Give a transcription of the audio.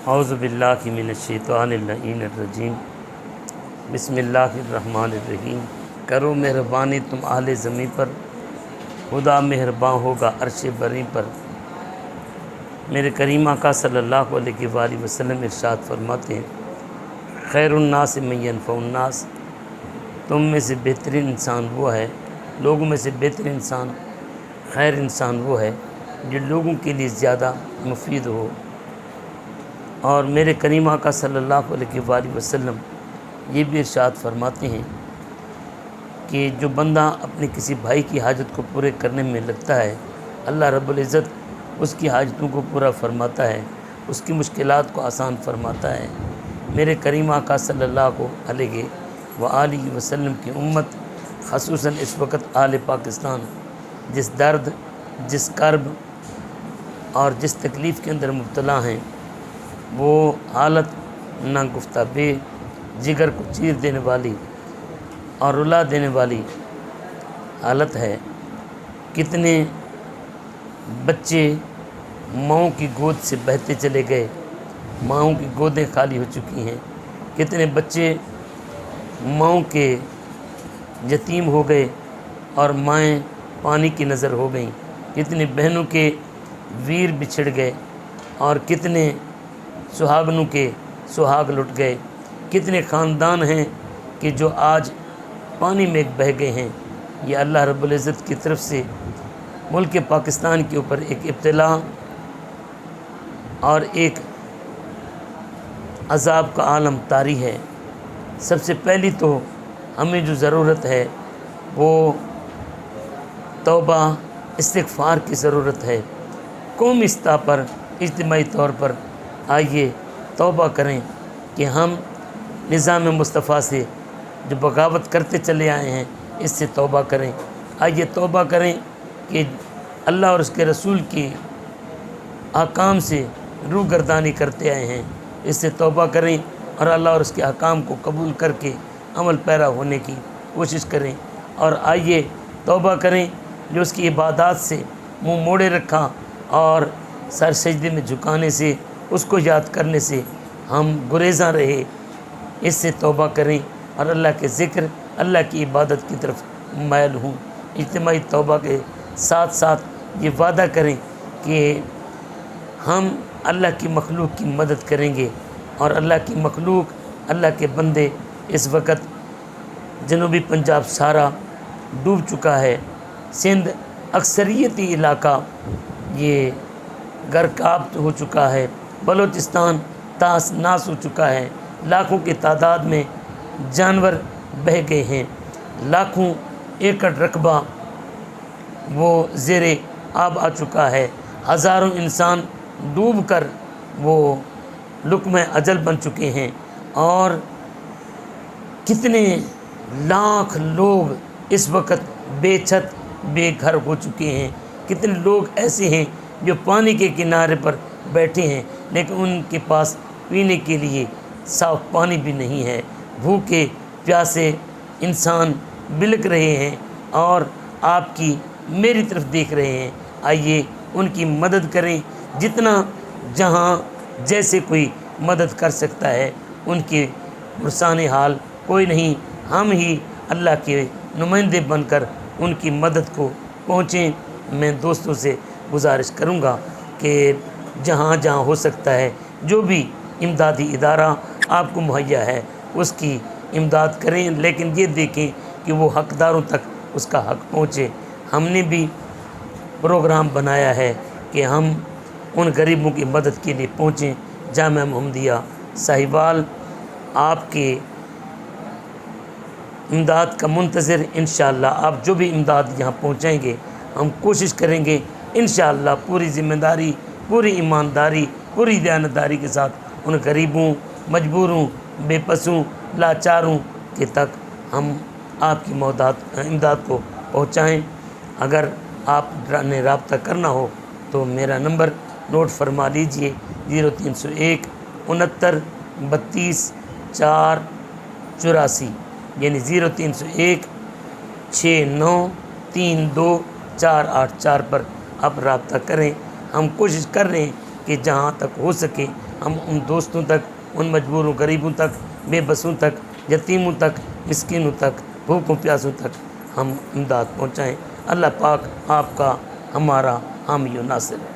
اعوذ باللہ من الشیطان اللعین الرجیم بسم اللہ الرحمن الرحیم۔ کرو مہربانی تم اہل زمیں پر، خدا مہرباں ہوگا عرش بری پر۔ میرے کریم آقا صلی اللہ علیہ وآلہ وسلم ارشاد فرماتے ہیں، خیر الناس من ینفع الناس، تم میں سے بہترین انسان وہ ہے، لوگوں میں سے بہترین انسان، خیر انسان وہ ہے جو لوگوں کے لیے زیادہ مفید ہو۔ اور میرے کریم آقا صلی اللہ علیہ وآلہ وسلم یہ بھی ارشاد فرماتے ہیں کہ جو بندہ اپنے کسی بھائی کی حاجت کو پورے کرنے میں لگتا ہے، اللہ رب العزت اس کی حاجتوں کو پورا فرماتا ہے، اس کی مشکلات کو آسان فرماتا ہے۔ میرے کریم آقا صلی اللہ علیہ وآلہ وسلم کی امت، خصوصاً اس وقت اہل پاکستان جس درد، جس کرب اور جس تکلیف کے اندر مبتلا ہیں، وہ حالت نہ گفتہ بے، جگر کو چیر دینے والی اور رلا دینے والی حالت ہے۔ کتنے بچے ماؤں کی گود سے بہتے چلے گئے، ماؤں کی گودیں خالی ہو چکی ہیں۔ کتنے بچے ماؤں کے یتیم ہو گئے اور مائیں پانی کی نظر ہو گئیں۔ کتنے بہنوں کے ویر بچھڑ گئے اور کتنے سہاگنوں کے سہاگ لٹ گئے۔ کتنے خاندان ہیں کہ جو آج پانی میں بہہ گئے ہیں۔ یہ اللہ رب العزت کی طرف سے ملک پاکستان کے اوپر ایک ابتلا اور ایک عذاب کا عالم طاری ہے۔ سب سے پہلی تو ہمیں جو ضرورت ہے وہ توبہ استغفار کی ضرورت ہے۔ قومی سطح پر، اجتماعی طور پر آئیے توبہ کریں کہ ہم نظام مصطفیٰ سے جو بغاوت کرتے چلے آئے ہیں اس سے توبہ کریں۔ آئیے توبہ کریں کہ اللہ اور اس کے رسول کی احکام سے روگردانی کرتے آئے ہیں، اس سے توبہ کریں اور اللہ اور اس کے احکام کو قبول کر کے عمل پیرا ہونے کی کوشش کریں۔ اور آئیے توبہ کریں جو اس کی عبادات سے منہ موڑے رکھا اور سر سجدے میں جھکانے سے، اس کو یاد کرنے سے ہم گریزاں رہے، اس سے توبہ کریں اور اللہ کے ذکر، اللہ کی عبادت کی طرف مائل ہوں۔ اجتماعی توبہ کے ساتھ ساتھ یہ وعدہ کریں کہ ہم اللہ کی مخلوق کی مدد کریں گے۔ اور اللہ کی مخلوق، اللہ کے بندے، اس وقت جنوبی پنجاب سارا ڈوب چکا ہے، سندھ اکثریتی علاقہ یہ غرقاب ہو چکا ہے، بلوچستان تاس ناس ہو چکا ہے، لاکھوں کی تعداد میں جانور بہہ گئے ہیں، لاکھوں ایکڑ رقبہ وہ زیر آب آ چکا ہے، ہزاروں انسان ڈوب کر وہ لقمہ اجل بن چکے ہیں، اور کتنے لاکھ لوگ اس وقت بے چھت بے گھر ہو چکے ہیں۔ کتنے لوگ ایسے ہیں جو پانی کے کنارے پر بیٹھے ہیں لیکن ان کے پاس پینے کے لیے صاف پانی بھی نہیں ہے۔ بھوکے پیاسے انسان بلک رہے ہیں اور آپ کی میری طرف دیکھ رہے ہیں۔ آئیے ان کی مدد کریں، جتنا جہاں جیسے کوئی مدد کر سکتا ہے۔ ان کے پرسان حال کوئی نہیں، ہم ہی اللہ کے نمائندے بن کر ان کی مدد کو پہنچیں۔ میں دوستوں سے گزارش کروں گا کہ جہاں جہاں ہو سکتا ہے، جو بھی امدادی ادارہ آپ کو مہیا ہے اس کی امداد کریں، لیکن یہ دیکھیں کہ وہ حقداروں تک اس کا حق پہنچے۔ ہم نے بھی پروگرام بنایا ہے کہ ہم ان غریبوں کی مدد کے لیے پہنچیں۔ جامعہ محمدیہ ساہیوال آپ کے امداد کا منتظر، انشاءاللہ آپ جو بھی امداد یہاں پہنچائیں گے ہم کوشش کریں گے انشاءاللہ پوری ذمہ داری، پوری ایمانداری، پوری دیانتداری کے ساتھ ان غریبوں، مجبوروں، بے پسوں، لاچاروں کے تک ہم آپ کی امداد کو پہنچائیں۔ اگر آپ نے رابطہ کرنا ہو تو میرا نمبر نوٹ فرما لیجئے، 0301 69 32 4 84، یعنی 0301 69 32 484 پر آپ رابطہ کریں۔ ہم کوشش کر رہے ہیں کہ جہاں تک ہو سکے ہم ان دوستوں تک، ان مجبوروں غریبوں تک، بے بسوں تک، یتیموں تک، مسکینوں تک، بھوکوں پیاسوں تک ہم امداد پہنچائیں۔ اللہ پاک آپ کا ہمارا حامی و ناصر ہے۔